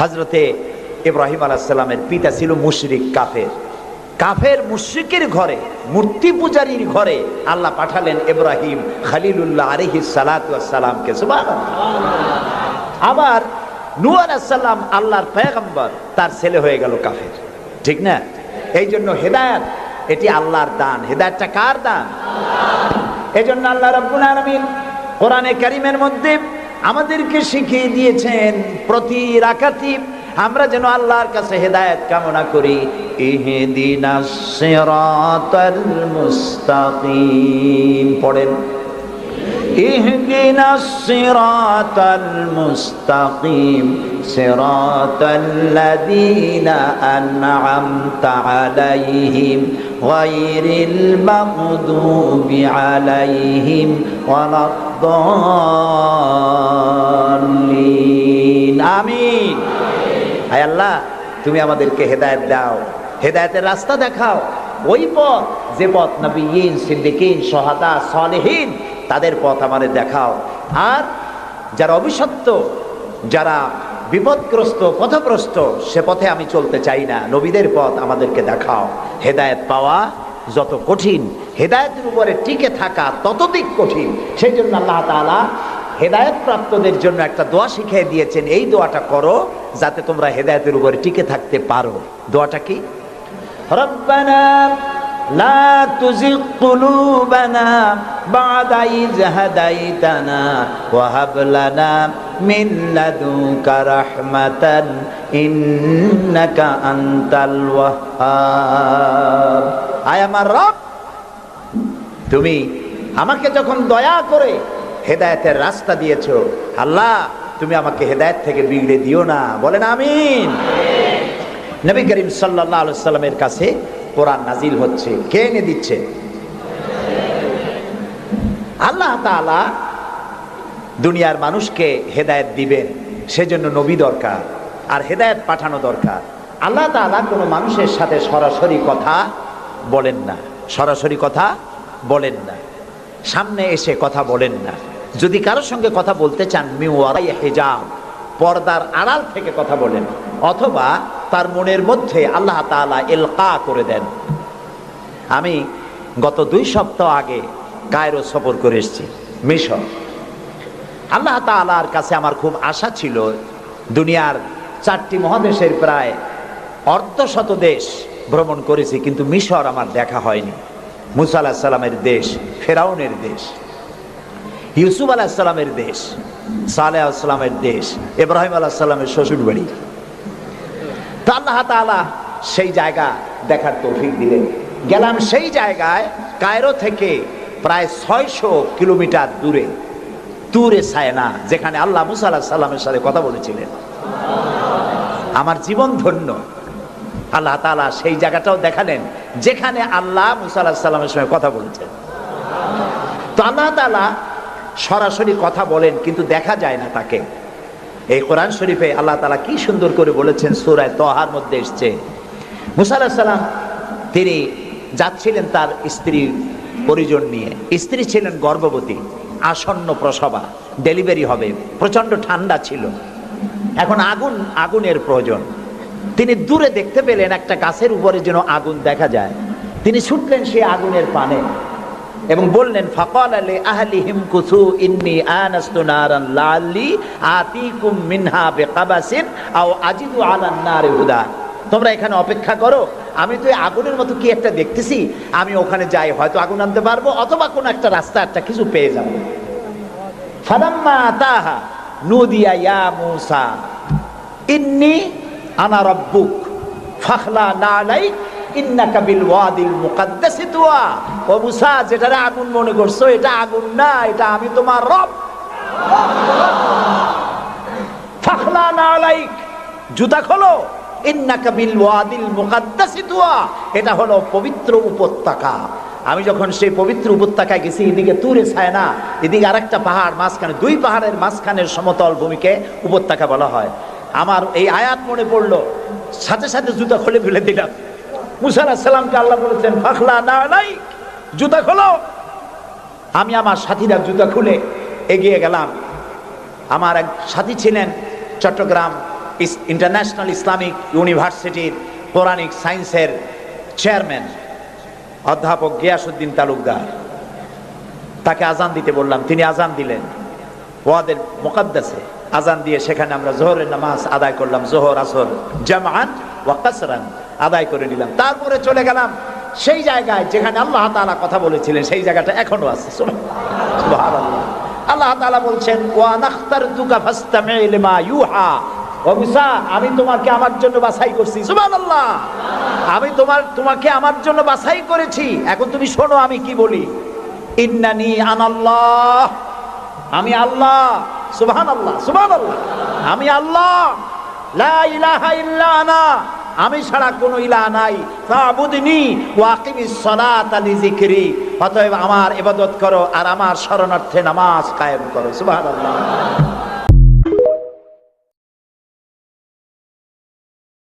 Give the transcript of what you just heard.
হযরতে ইব্রাহিম আলাইহিস সালামের পিতা ছিল মুশরিক কাফের। কাফের মুশরিকের ঘরে, মূর্তি পূজারীর ঘরে আল্লাহ পাঠালেন ইব্রাহিম খলিলুল্লাহ আলাইহিস সালাতু ওয়াস সালামকে। সুবহানাল্লাহ। আবার নূহ আলাইহিস সালাম আল্লাহর পয়গম্বর, তার ছেলে হয়ে গেল কাফের, ঠিক না? এই জন্য হেদায়েত এটি আল্লাহর দান। হেদায়েতটা কার দান? এই জন্য আল্লাহ রাব্বুল আলামিন কোরআনে কারীমের মধ্যে আমাদেরকে শিখিয়ে দিয়েছেন প্রতি রাকাতে আমরা যেন আল্লাহর কাছে হেদায়েত কামনা করি। ইহদিনাস সিরাতাল মুস্তাকিম পড়েন, ইহদিনাস সিরাতাল মুস্তাকিম সিরাতাল্লাযীনা আন'আমতা আলাইহিম গায়রিল মাগদুবি আলাইহিম ওয়ালাদ-দাল্লিন। আমিন। হায় আল্লাহ, তুমি আমাদেরকে হেদায়েত দাও, হেদায়েতের রাস্তা দেখাও, ওই পথ যে পথ নবিয়্যিন, সিদ্দিকিন, শুহাদা, সালেহিন তাদের পথ আমাদের দেখাও। আর যারা অভিশপ্ত, যারা বিপদগ্রস্ত, পথভ্রষ্ট, সে পথে আমি চলতে চাই না, নবীদের পথ আমাদেরকে দেখাও। হেদায়েত পাওয়া যত কঠিন, হেদায়েতের উপরে টিকে থাকা ততোধিক কঠিন। সেই জন্য আল্লাহ তাআলা হেদায়েত প্রাপ্তদের জন্য একটা দোয়া শিখিয়ে দিয়েছেন, এই দোয়াটা করো যাতে তোমরা হেদায়েতের উপরে টিকে থাকতে পারো। দোয়াটা কি? রব্বানা লা তুযিগ কুলুবানা বা'দা ইয হাদাইতানা ওয়া হাব লানা মিন লাদুনকা রাহমাতান ইন্নাকা আনতাল ওয়াহ্হাব। আয় আমার রব, তুমি আমাকে যখন দয়া করে হেদায়েতের রাস্তা দিয়েছো, আল্লাহ তুমি আমাকে হেদায়েত থেকে বিগড়ে দিও না। বলেন আমিন। নবী করিম সাল্লাল্লাহু আলাইহি সাল্লামের কাছে কোরআন নাজিল হচ্ছে, কে এনে দিচ্ছে? আল্লাহ তাআলা দুনিয়ার মানুষকে হেদায়েত দিবেন, সেজন্য নবী দরকার আর হেদায়েত পাঠানো দরকার। আল্লাহ তাআলা কোনো মানুষের সাথে সরাসরি কথা বলেন না, সরাসরি কথা বলেন না, সামনে এসে কথা বলেন না। যদি কারোর সঙ্গে কথা বলতে চান, মিন ওয়ারাই হিজাব, পর্দার আড়াল থেকে কথা বলেন, অথবা তার মনের মধ্যে আল্লাহ তাআলা ইলকা করে দেন। আমি গত 2 সপ্তাহ আগে কায়রো সফর করে এসেছি, মিশর। আল্লাহ তাআলার কাছে আমার খুব আশা ছিল। দুনিয়ার 4টি মহাদেশের প্রায় অর্ধশত দেশ ভ্রমণ করেছি, কিন্তু মিশর আমার দেখা হয়নি। মুসা আলাইহিস সালামের দেশ, ফেরাউনের দেশ, ইউসুফ আলাইহিস সালামের দেশ, সালেহ আলাইহিস সালামের দেশ, ইব্রাহিম আলাইহিস সালামের শ্বশুর বাড়ি। তো আল্লাহ তাআলা সেই জায়গা দেখার তৌফিক দিলেন। গেলাম সেই জায়গায়, কায়রো থেকে প্রায় 600 কিলোমিটার দূরে তুরে সায়না, যেখানে আল্লাহ মুসা আলাইহিস সালামের সাথে কথা বলেছিলেন। আমার জীবন ধন্য। আল্লাহ তাআলা সেই জায়গাটাও দেখালেন যেখানে আল্লাহ মুসা আলাইহিস সালামের সঙ্গে কথা বলেছেন। তো আল্লাহ তাআলা সরাসরি কথা বলেন, কিন্তু দেখা যায় না তাকে। এই কোরআন শরীফে আল্লাহ তাআলা কি সুন্দর করে বলেছেন, সূরা তাহার মধ্যে এসেছে, মুসা আলাইহিস সালাম তিনি যাচ্ছিলেন তার স্ত্রীর পরিজন নিয়ে। স্ত্রী ছিলেন গর্ভবতী, আসন্ন প্রসবা, ডেলিভারি হবে, প্রচন্ড ঠান্ডা ছিল, এখন আগুনের প্রয়োজন। তিনি দূরে দেখতে পেলেন একটা গাছের উপরে যেন আগুন দেখা যায়। তিনি ছুটলেন সেই আগুনের পানে এবং বললেন, ফাকালা লি আহলিহিম কুসু ইন্নী আনাস্তু নারান লাআল্লি আতিকুম মিনহা বিকাবাসিন আও আজিদু আলান নারি হুদা। তোমরা এখানে অপেক্ষা করো, আমি তো এই আগুনের মতো কি একটা দেখতেছি, আমি ওখানে যাই, হয়তো আগুন আনতে পারবো, অথবা কোনো একটা রাস্তা, একটা কিছু পেয়ে যাবো। ফালাম্মা আতাহা নুদিয়া ইয়া মূসা ইন্নী আনা রাব্বুক ফাখলা নালাইক ইন্নাকা বিল ওয়াদিল মুকাদ্দাসি তুয়া। ও মূসা, যেটারে আগুন মনে করছো, এটা আগুন না, এটা আমি তোমার রব। ফাখলা নালাইক, জুতা খোলো, ইন্নাকা বিল ওয়াদিল মুকাদ্দাসি তুয়া, এটা হলো পবিত্র উপত্যকা। আমি যখন সেই পবিত্র উপত্যকায় গেছি, এদিকে তুরে সায়না, এদিকে আরেকটা পাহাড়, মাঝখানে 2 পাহাড়ের মাঝখানের সমতল ভূমিকে উপত্যকা বলা হয়। আমার এই আয়াত মনে পড়লো, সাথে সাথে জুতা খুলে ফেলে দিলাম। মুসা আলাইহিস সালামকে আল্লাহ বলেছেন, ফাখলা নালাইক, জুতা খোলো। আমি আমার সাথীরা জুতা খুলে এগিয়ে গেলাম। আমার এক সাথী ছিলেন চট্টগ্রাম ইন্টারন্যাশনাল ইসলামিক ইউনিভার্সিটির কোরআনিক সায়েন্সের চেয়ারম্যান অধ্যাপক গিয়াসউদ্দিন তালুকদার, তাকে আজান দিতে বললাম, তিনি আজান দিলেন। ওয়াদের মুকাদ্দাসে আজান দিয়ে সেখানে আমরা জোহরের নামাজ আদায় করলাম, জোহর আসর জামআন ওয়া কাসরান আদায় করে নিলাম। তারপরে চলে গেলাম সেই জায়গায় যেখানে আল্লাহ তাআলা কথা বলেছিলেন, সেই জায়গাটা এখনো আছে। সুবহানাল্লাহ। আল্লাহ তাআলা বলছেন, ওয়া নাখতারতুকা ফাসতামি' লিমা ইউহা। ও মুসা, আমি তোমাকে আমার জন্য বাছাই করছি। সুবহানাল্লাহ। আমি তোমাকে আমার জন্য বাছাই করেছি, এখন তুমি শোনো আমি কি বলি। ইন্নানি আনাল্লাহ, আমি আল্লাহ। সুবহানাল্লাহ, সুবহানাল্লাহ। আমি আল্লাহ, লা ইলাহা ইল্লা আনা, আমি ছাড়া কোনো ইলাহ নাই। ফাবুদনি ওয়া আকিমিস সালাতা লিযিকরি, অতএব আমার ইবাদত করো আর আমার শরণার্থে নামাজ কায়েম করো। সুবহানাল্লাহ।